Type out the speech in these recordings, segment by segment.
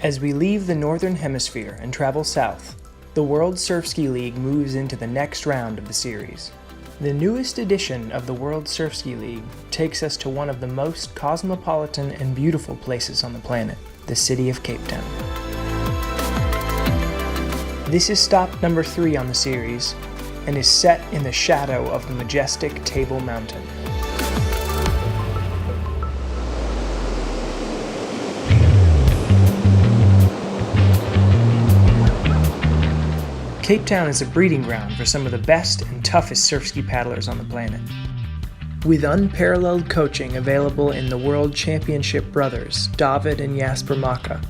As we leave the Northern Hemisphere and travel south, the World Surfski League moves into the next round of the series. The newest edition of the World Surfski League takes us to one of the most cosmopolitan and beautiful places on the planet, the city of Cape Town. This is stop number 3 on the series and is set in the shadow of the majestic Table Mountain. Cape Town is a breeding ground for some of the best and toughest surfski paddlers on the planet. With unparalleled coaching available in the World Championship brothers David and Jasper Maka,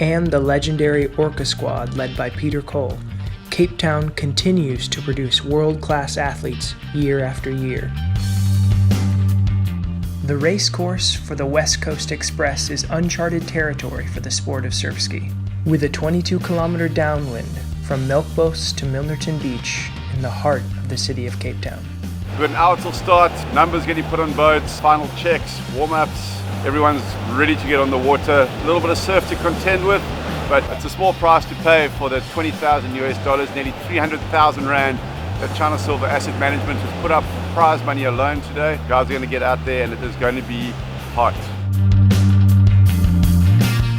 and the legendary Orca squad led by Peter Cole, Cape Town continues to produce world-class athletes year after year. The race course for the West Coast Express is uncharted territory for the sport of surfski, with a 22-kilometer downwind from Melkbos to Milnerton Beach in the heart of the city of Cape Town. We've got an hour till start, numbers getting put on boats, final checks, warm-ups, everyone's ready to get on the water. A little bit of surf to contend with, but it's a small price to pay for the $20,000, nearly 300,000 Rand that China Silver Asset Management has put up prize money alone today. Guys are going to get out there and it is going to be hot.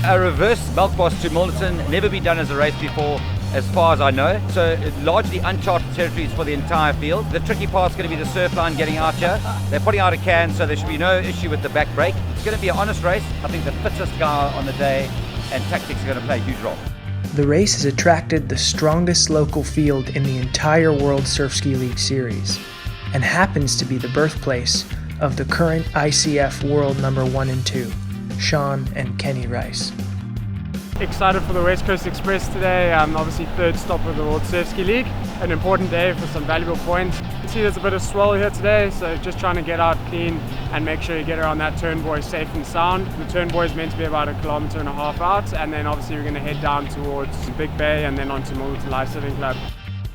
A reverse Melkbos to Milnerton, never been done as a race before, as far as I know. So largely uncharted territories for the entire field. The tricky part's going to be the surf line getting out here. They're putting out a can, so there should be no issue with the back brake. It's going to be an honest race. I think the fittest guy on the day and tactics are going to play a huge role. The race has attracted the strongest local field in the entire World Surfski League series, and happens to be the birthplace of the current ICF World number 1 and 2, Sean and Kenny Rice. Excited for the West Coast Express today, obviously third stop of the World Surfski League. An important day for some valuable points. You can see there's a bit of swell here today, so just trying to get out clean and make sure you get around that turn buoy safe and sound. The turn buoy is meant to be about 1.5 kilometers out, and then obviously we're going to head down towards Big Bay and then on to Milnerton Lifesaving Club.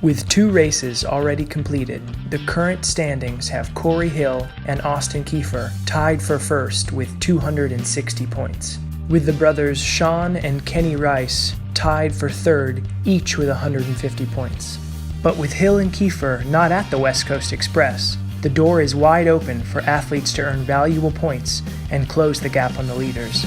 With 2 races already completed, the current standings have Corey Hill and Austin Kiefer tied for first with 260 points, with the brothers Sean and Kenny Rice tied for third, each with 150 points. But with Hill and Kiefer not at the West Coast Express, the door is wide open for athletes to earn valuable points and close the gap on the leaders.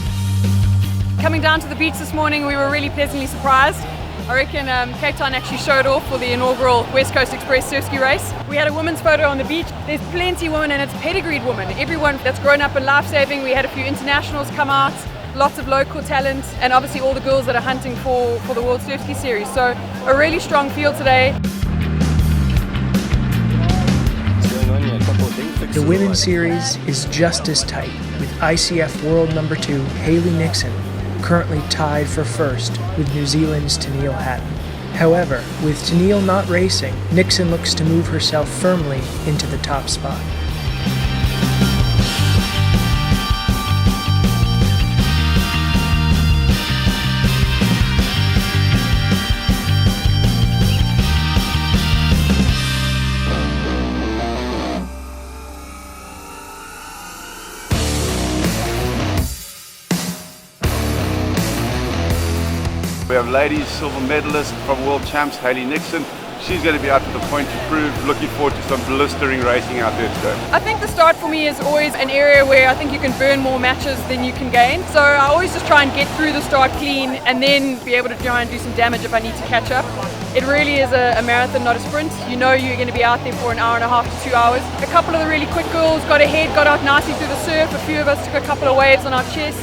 Coming down to the beach this morning, we were really pleasantly surprised. I reckon Cape Town actually showed off for the inaugural West Coast Express Surfski race. We had a women's photo on the beach. There's plenty of women, and it's pedigreed women. Everyone that's grown up in lifesaving. We had a few internationals come out, lots of local talent, and obviously all the girls that are hunting for the World Surfski Series. So a really strong field today. The women's series is just as tight, with ICF World number 2 Hayley Nixon currently tied for first with New Zealand's Tennille Hatton. However, with Tennille not racing, Nixon looks to move herself firmly into the top spot. We have ladies silver medalist from World Champs, Hayley Nixon. She's going to be out to the point to prove. Looking forward to some blistering racing out there today. I think the start for me is always an area where I think you can burn more matches than you can gain. So I always just try and get through the start clean and then be able to try and do some damage if I need to catch up. It really is a marathon, not a sprint. You know you're going to be out there for 1.5 hours to 2 hours. A couple of the really quick girls got ahead, got out nicely through the surf. A few of us took a couple of waves on our chests.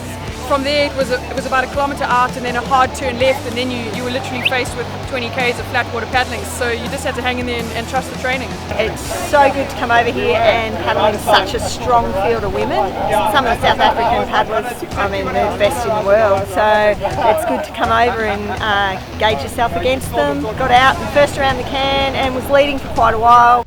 From there it was about 1 kilometer out and then a hard turn left, and then you were literally faced with 20 k's of flat water paddling, so you just had to hang in there and trust the training. It's so good to come over here and paddle with such a strong field of women. Some of the South African paddlers, I mean, they're the best in the world, so it's good to come over and gauge yourself against them. Got out and first around the can and was leading for quite a while.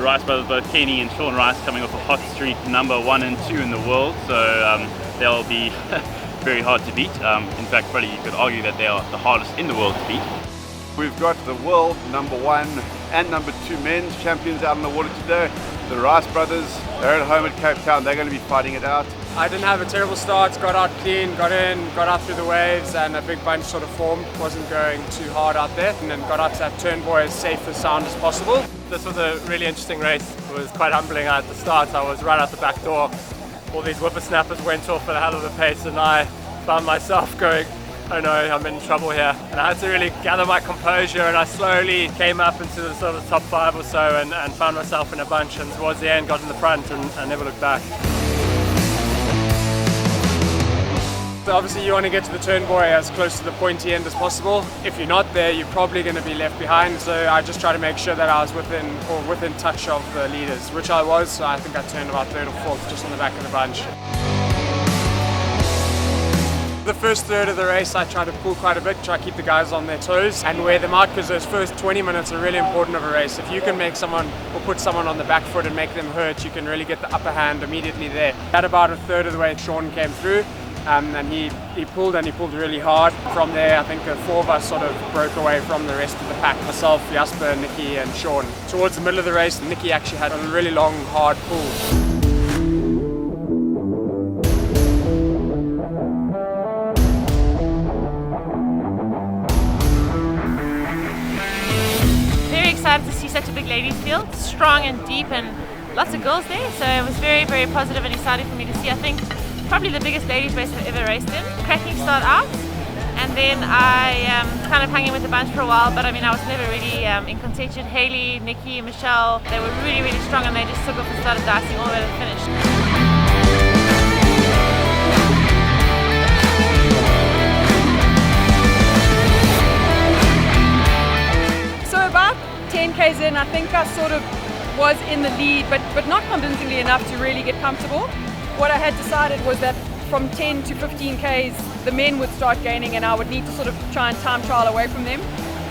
Rice brothers, both Kenny and Sean Rice, coming off a hot streak, number 1 and 2 in the world, so they'll be very hard to beat. In fact, probably you could argue that they are the hardest in the world to beat. We've got the world number 1 and number 2 men's champions out in the water today. The Rice brothers, they're at home at Cape Town, they're going to be fighting it out. I didn't have a terrible start, got out clean, got in, got out through the waves, and a big bunch sort of formed. Wasn't going too hard out there, and then got out to that turn buoy as safe and sound as possible. This was a really interesting race. It was quite humbling at the start. I was right out the back door. All these whippersnappers went off at a hell of a pace, and I found myself going, oh no, I'm in trouble here. And I had to really gather my composure, and I slowly came up into the sort of top 5 or so and found myself in a bunch, and towards the end got in the front and never looked back. So obviously you want to get to the turn buoy as close to the pointy end as possible. If you're not there, you're probably going to be left behind, so I just try to make sure that I was within touch of the leaders, which I was. So I think I turned about 3rd or 4th, just on the back of the bunch. The first third of the race I try to pull quite a bit, try to keep the guys on their toes and wear them out, because those first 20 minutes are really important of a race. If you can make someone or put someone on the back foot and make them hurt, you can really get the upper hand immediately there. At about a third of the way, Sean came through. And he pulled really hard. From there, I think the 4 of us sort of broke away from the rest of the pack. Myself, Jasper, Nikki and Sean. Towards the middle of the race, Nikki actually had a really long, hard pull. Very excited to see such a big ladies field, strong and deep, and lots of girls there. So it was very, very positive and exciting for me to see. I think probably the biggest ladies race I've ever raced in. Cracking start out, and then I kind of hung in with the bunch for a while, but I mean I was never really in contention. Hayley, Nikki, Michelle, they were really, really strong, and they just took off and started dicing all the way to the finish. So about 10 k's in, I think I sort of was in the lead, but not convincingly enough to really get comfortable. What I had decided was that from 10 to 15 k's, the men would start gaining, and I would need to sort of try and time trial away from them.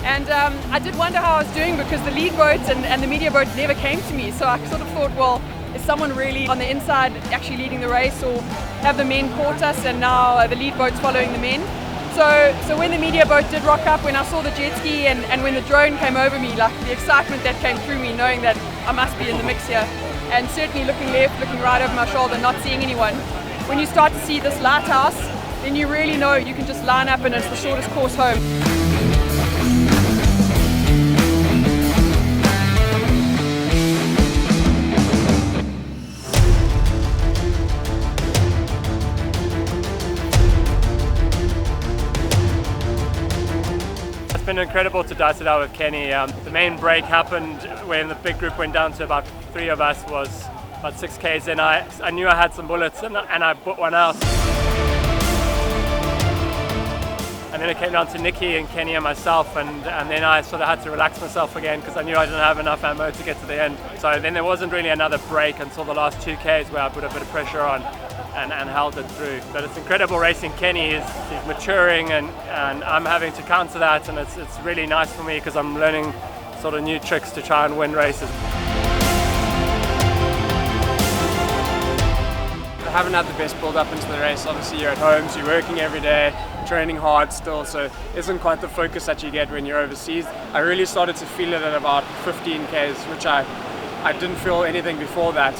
And I did wonder how I was doing, because the lead boats and the media boat never came to me. So I sort of thought, well, is someone really on the inside actually leading the race, or have the men caught us and now the lead boat's following the men? So when the media boat did rock up, when I saw the jet ski and when the drone came over me, like the excitement that came through me, knowing that I must be in the mix here. And certainly looking left, looking right over my shoulder, not seeing anyone. When you start to see this lighthouse, then you really know you can just line up and it's the shortest course home. It's been incredible to dice it out with Kenny. The main break happened when the big group went down to about 3 of us, was about 6 k's in. I knew I had some bullets and I put one out. And then it came down to Nikki and Kenny and myself, and then I sort of had to relax myself again, because I knew I didn't have enough ammo to get to the end. So then there wasn't really another break until the last 2 k's where I put a bit of pressure on and held it through. But it's incredible racing Kenny. He's maturing, and I'm having to counter that, and it's really nice for me, because I'm learning sort of new tricks to try and win races. I haven't had the best build up into the race. Obviously you're at home, so you're working every day, training hard still, so it isn't quite the focus that you get when you're overseas. I really started to feel it at about 15 k's, which I didn't feel anything before that.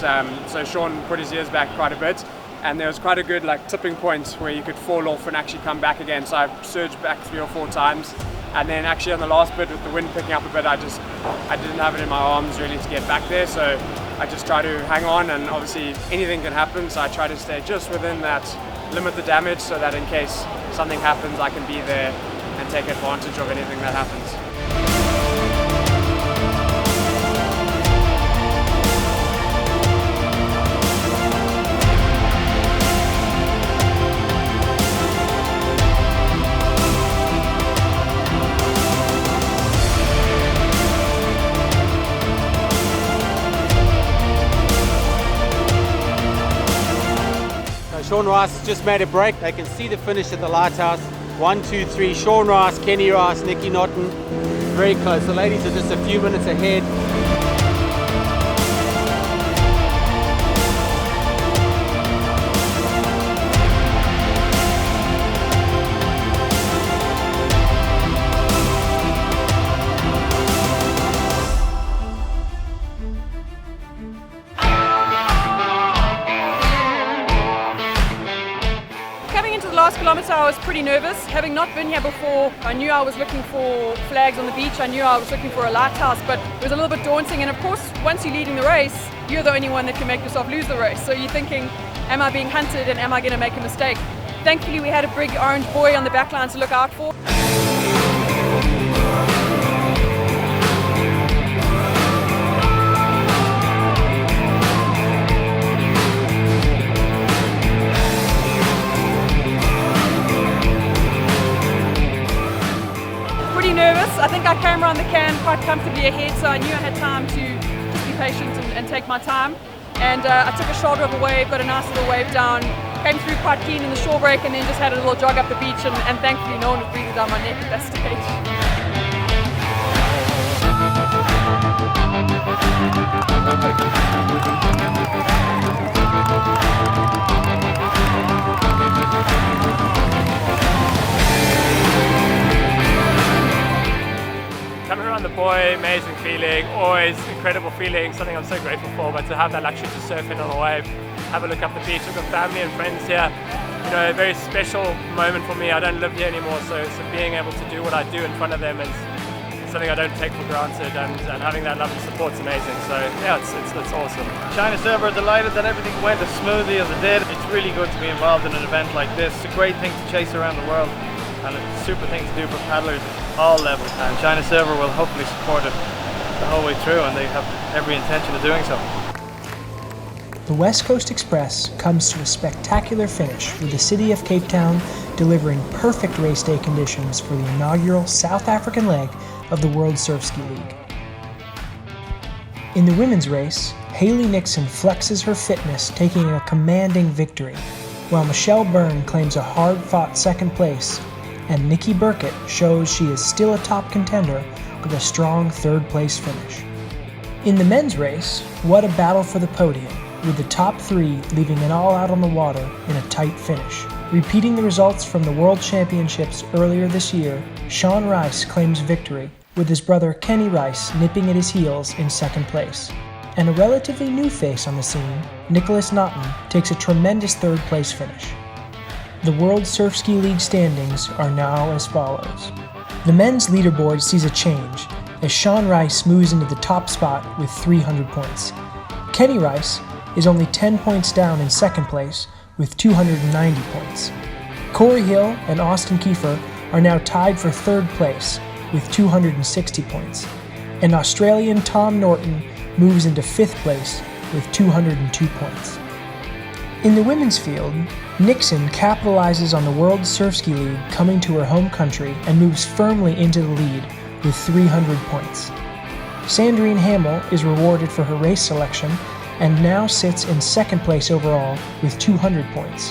So Sean put his ears back quite a bit, and there was quite a good tipping point where you could fall off and actually come back again. So I surged back 3 or 4 times, and then actually on the last bit with the wind picking up a bit, I didn't have it in my arms really to get back there. So I just try to hang on, and obviously anything can happen, so I try to stay just within that, limit the damage, so that in case something happens I can be there and take advantage of anything that happens. Sean Rice has just made a break. They can see the finish at the lighthouse. 1, 2, 3, Sean Rice, Kenny Rice, Nikki Norton. Very close. The ladies are just a few minutes ahead. I was pretty nervous. Having not been here before, I knew I was looking for flags on the beach. I knew I was looking for a lighthouse, but it was a little bit daunting. And of course, once you're leading the race, you're the only one that can make yourself lose the race. So you're thinking, am I being hunted and am I going to make a mistake? Thankfully, we had a big orange buoy on the back line to look out for. Nervous. I think I came around the can quite comfortably ahead, so I knew I had time to just be patient and take my time. And I took a shoulder of a wave, got a nice little wave down, came through quite clean in the shore break, and then just had a little jog up the beach, and thankfully no one was breathing down my neck at that stage. Coming around the buoy, amazing feeling, always incredible feeling, something I'm so grateful for, but to have that luxury to surf in on a wave, have a look up the beach, I've got family and friends here, you know, a very special moment for me. I don't live here anymore, so being able to do what I do in front of them is something I don't take for granted, and having that love and support is amazing, so yeah, it's awesome. China Silver, delighted that everything went as smoothly as it did. It's really good to be involved in an event like this. It's a great thing to chase around the world, and it's a super thing to do for paddlers at all levels, and China Silver will hopefully support it the whole way through, and they have every intention of doing so. The West Coast Express comes to a spectacular finish, with the city of Cape Town delivering perfect race day conditions for the inaugural South African leg of the World Surf Ski League. In the women's race, Haley Nixon flexes her fitness, taking a commanding victory, while Michelle Byrne claims a hard-fought second place, and Nikki Burkett shows she is still a top contender with a strong third-place finish. In the men's race, what a battle for the podium, with the top three leaving it all out on the water in a tight finish. Repeating the results from the World Championships earlier this year, Sean Rice claims victory, with his brother Kenny Rice nipping at his heels in second place. And a relatively new face on the scene, Nicholas Naughton, takes a tremendous third-place finish. The World Surf Ski League standings are now as follows. The men's leaderboard sees a change, as Sean Rice moves into the top spot with 300 points. Kenny Rice is only 10 points down in second place with 290 points. Corey Hill and Austin Kiefer are now tied for third place with 260 points, and Australian Tom Norton moves into fifth place with 202 points. In the women's field, Nixon capitalizes on the World Surf Ski League coming to her home country and moves firmly into the lead with 300 points. Sandrine Hamill is rewarded for her race selection and now sits in second place overall with 200 points,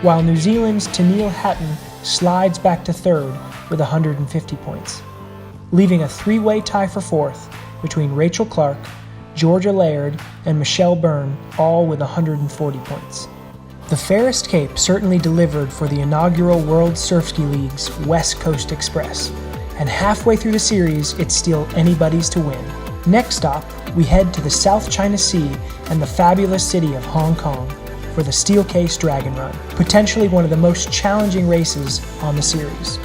while New Zealand's Tennille Hatton slides back to third with 150 points, leaving a three-way tie for fourth between Rachel Clark, Georgia Laird, and Michelle Byrne, all with 140 points. The Fairest Cape certainly delivered for the inaugural World Surf Ski League's West Coast Express, and halfway through the series, it's still anybody's to win. Next stop, we head to the South China Sea and the fabulous city of Hong Kong for the Steel Case Dragon Run, potentially one of the most challenging races on the series.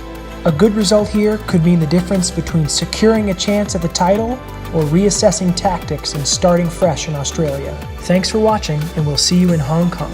A good result here could mean the difference between securing a chance at the title or reassessing tactics and starting fresh in Australia. Thanks for watching, and we'll see you in Hong Kong.